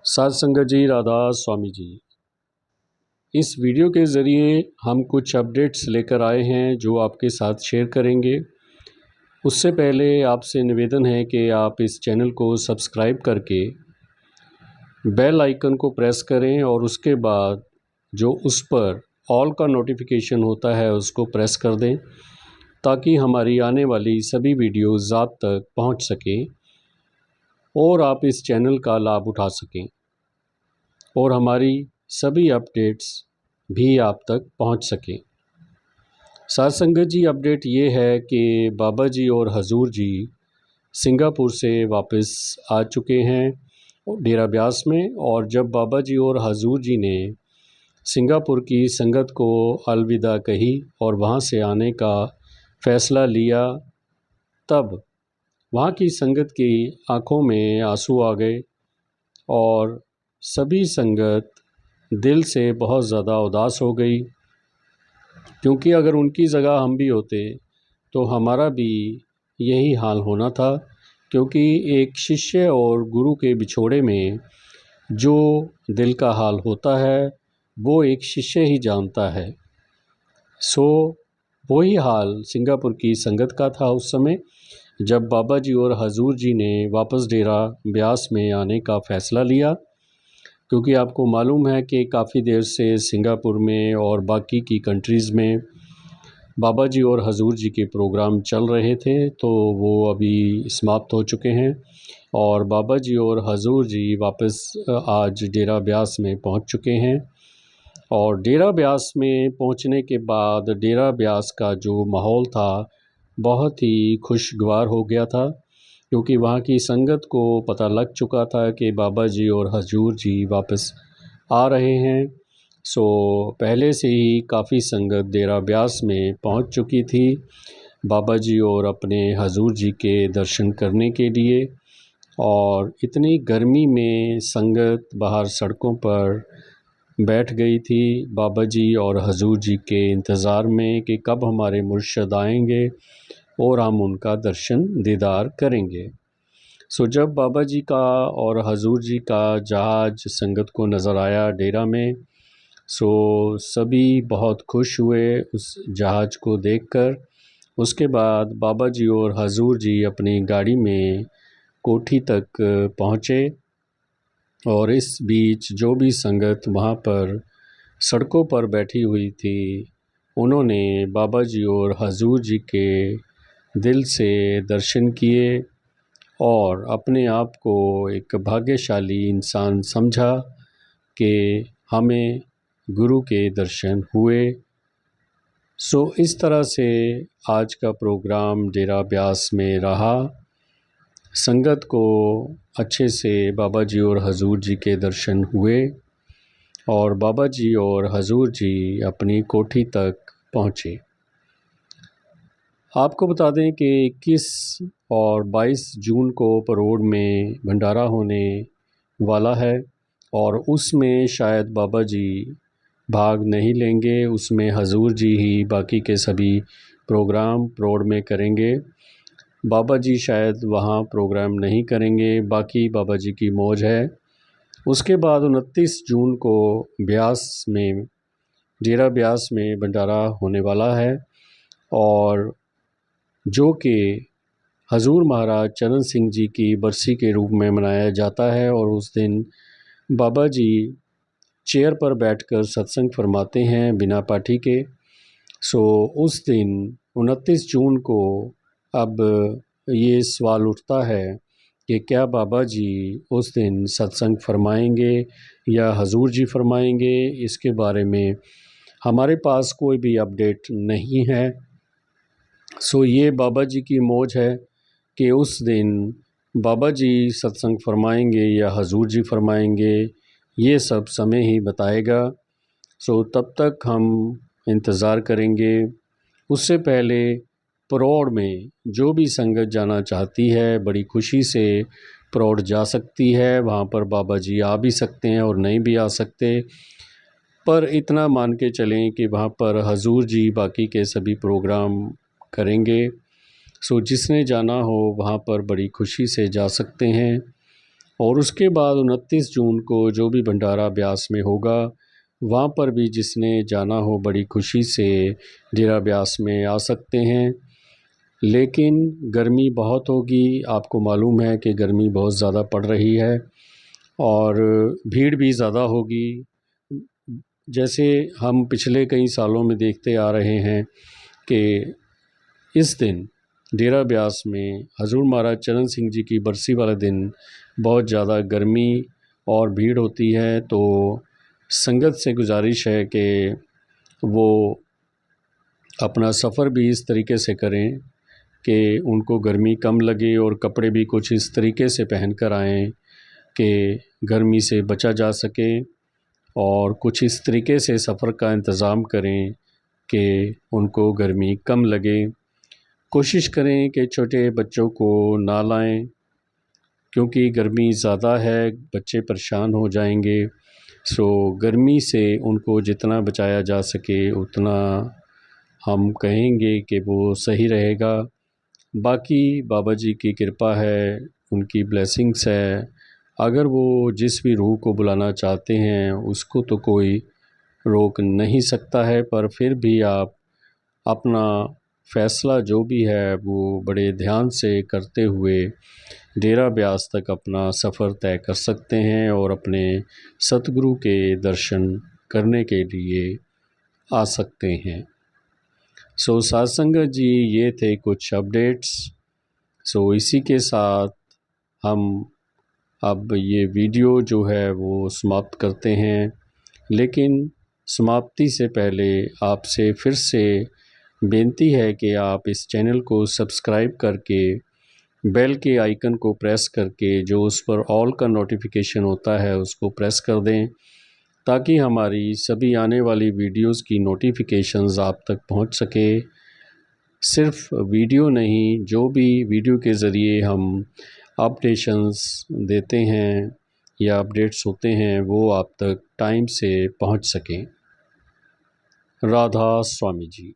साध संगत जी, राधा स्वामी जी। इस वीडियो के ज़रिए हम कुछ अपडेट्स लेकर आए हैं जो आपके साथ शेयर करेंगे। उससे पहले आपसे निवेदन है कि आप इस चैनल को सब्सक्राइब करके बेल आइकन को प्रेस करें और उसके बाद जो उस पर ऑल का नोटिफिकेशन होता है उसको प्रेस कर दें ताकि हमारी आने वाली सभी वीडियोज़ आप तक पहुंच सकें और आप इस चैनल का लाभ उठा सकें और हमारी सभी अपडेट्स भी आप तक पहुंच सकें। साध संगत जी, अपडेट ये है कि बाबा जी और हजूर जी सिंगापुर से वापस आ चुके हैं डेरा ब्यास में। और जब बाबा जी और हजूर जी ने सिंगापुर की संगत को अलविदा कही और वहाँ से आने का फ़ैसला लिया, तब वहाँ की संगत की आंखों में आंसू आ गए और सभी संगत दिल से बहुत ज़्यादा उदास हो गई, क्योंकि अगर उनकी जगह हम भी होते तो हमारा भी यही हाल होना था। क्योंकि एक शिष्य और गुरु के बिछोड़े में जो दिल का हाल होता है वो एक शिष्य ही जानता है। वही हाल सिंगापुर की संगत का था उस समय जब बाबा जी और हजूर जी ने वापस डेरा ब्यास में आने का फ़ैसला लिया। क्योंकि आपको मालूम है कि काफ़ी देर से सिंगापुर में और बाकी की कंट्रीज़ में बाबा जी और हजूर जी के प्रोग्राम चल रहे थे, तो वो अभी समाप्त हो चुके हैं और बाबा जी और हजूर जी वापस आज डेरा ब्यास में पहुंच चुके हैं। और डेरा ब्यास में पहुंचने के बाद डेरा ब्यास का जो माहौल था बहुत ही खुशगवार हो गया था, क्योंकि वहाँ की संगत को पता लग चुका था कि बाबा जी और हजूर जी वापस आ रहे हैं। पहले से ही काफ़ी संगत डेरा ब्यास में पहुंच चुकी थी बाबा जी और अपने हजूर जी के दर्शन करने के लिए। और इतनी गर्मी में संगत बाहर सड़कों पर बैठ गई थी बाबा जी और हजूर जी के इंतज़ार में कि कब हमारे मुर्शद आएंगे और हम उनका दर्शन दीदार करेंगे। जब बाबा जी का और हजूर जी का जहाज़ संगत को नज़र आया डेरा में, सभी बहुत खुश हुए उस जहाज़ को देखकर। उसके बाद बाबा जी और हजूर जी अपनी गाड़ी में कोठी तक पहुँचे और इस बीच जो भी संगत वहाँ पर सड़कों पर बैठी हुई थी उन्होंने बाबा जी और हजूर जी के दिल से दर्शन किए और अपने आप को एक भाग्यशाली इंसान समझा कि हमें गुरु के दर्शन हुए। इस तरह से आज का प्रोग्राम डेरा ब्यास में रहा। संगत को अच्छे से बाबा जी और हजूर जी के दर्शन हुए और बाबा जी और हजूर जी अपनी कोठी तक पहुँचे। आपको बता दें कि 21 और 22 जून को परोड़ में भंडारा होने वाला है और उसमें शायद बाबा जी भाग नहीं लेंगे। उसमें हजूर जी ही बाकी के सभी प्रोग्राम परोड़ में करेंगे। बाबा जी शायद वहाँ प्रोग्राम नहीं करेंगे, बाकी बाबा जी की मौज है। उसके बाद 29 जून को ब्यास में डेरा ब्यास में भंडारा होने वाला है और जो कि हजूर महाराज चरण सिंह जी की बरसी के रूप में मनाया जाता है। और उस दिन बाबा जी चेयर पर बैठकर सत्संग फरमाते हैं बिना पाठी के। उस दिन 29 जून को अब ये सवाल उठता है कि क्या बाबा जी उस दिन सत्संग फरमाएंगे या हजूर जी फरमाएंगे। इसके बारे में हमारे पास कोई भी अपडेट नहीं है। ये बाबा जी की मौज है कि उस दिन बाबा जी सत्संग फरमाएंगे या हजूर जी फरमाएंगे, ये सब समय ही बताएगा। तब तक हम इंतज़ार करेंगे। उससे पहले परोड़ में जो भी संगत जाना चाहती है बड़ी खुशी से परोड़ जा सकती है। वहाँ पर बाबा जी आ भी सकते हैं और नहीं भी आ सकते, पर इतना मान के चलें कि वहाँ पर हजूर जी बाकी के सभी प्रोग्राम करेंगे। जिसने जाना हो वहाँ पर बड़ी खुशी से जा सकते हैं। और उसके बाद 29 जून को जो भी भंडारा ब्यास में होगा, वहाँ पर भी जिसने जाना हो बड़ी खुशी से डेरा ब्यास में आ सकते हैं। लेकिन गर्मी बहुत होगी, आपको मालूम है कि गर्मी बहुत ज़्यादा पड़ रही है और भीड़ भी ज़्यादा होगी। जैसे हम पिछले कई सालों में देखते आ रहे हैं कि इस दिन डेरा ब्यास में हजूर महाराज चरण सिंह जी की बरसी वाले दिन बहुत ज़्यादा गर्मी और भीड़ होती है। तो संगत से गुजारिश है कि वो अपना सफ़र भी इस तरीके से करें कि उनको गर्मी कम लगे और कपड़े भी कुछ इस तरीके से पहन कर आएँ कि गर्मी से बचा जा सके, और कुछ इस तरीके से सफ़र का इंतज़ाम करें कि उनको गर्मी कम लगे। कोशिश करें कि छोटे बच्चों को ना लाएं, क्योंकि गर्मी ज़्यादा है, बच्चे परेशान हो जाएंगे। सो गर्मी से उनको जितना बचाया जा सके उतना हम कहेंगे कि वो सही रहेगा। बाकी बाबा जी की कृपा है, उनकी ब्लेसिंग्स है। अगर वो जिस भी रूह को बुलाना चाहते हैं उसको तो कोई रोक नहीं सकता है, पर फिर भी आप अपना फ़ैसला जो भी है वो बड़े ध्यान से करते हुए डेरा ब्यास तक अपना सफ़र तय कर सकते हैं और अपने सतगुरु के दर्शन करने के लिए आ सकते हैं। सो साध संगत जी, ये थे कुछ अपडेट्स। सो इसी के साथ हम अब ये वीडियो जो है वो समाप्त करते हैं, लेकिन समाप्ति से पहले आपसे फिर से बेनती है कि आप इस चैनल को सब्सक्राइब करके बेल के आइकन को प्रेस करके जो उस पर ऑल का नोटिफिकेशन होता है उसको प्रेस कर दें, ताकि हमारी सभी आने वाली वीडियोस की नोटिफिकेशंस आप तक पहुंच सके। सिर्फ वीडियो नहीं, जो भी वीडियो के ज़रिए हम अपडेशंस देते हैं या अपडेट्स होते हैं वो आप तक टाइम से पहुंच सकें। राधा स्वामी जी।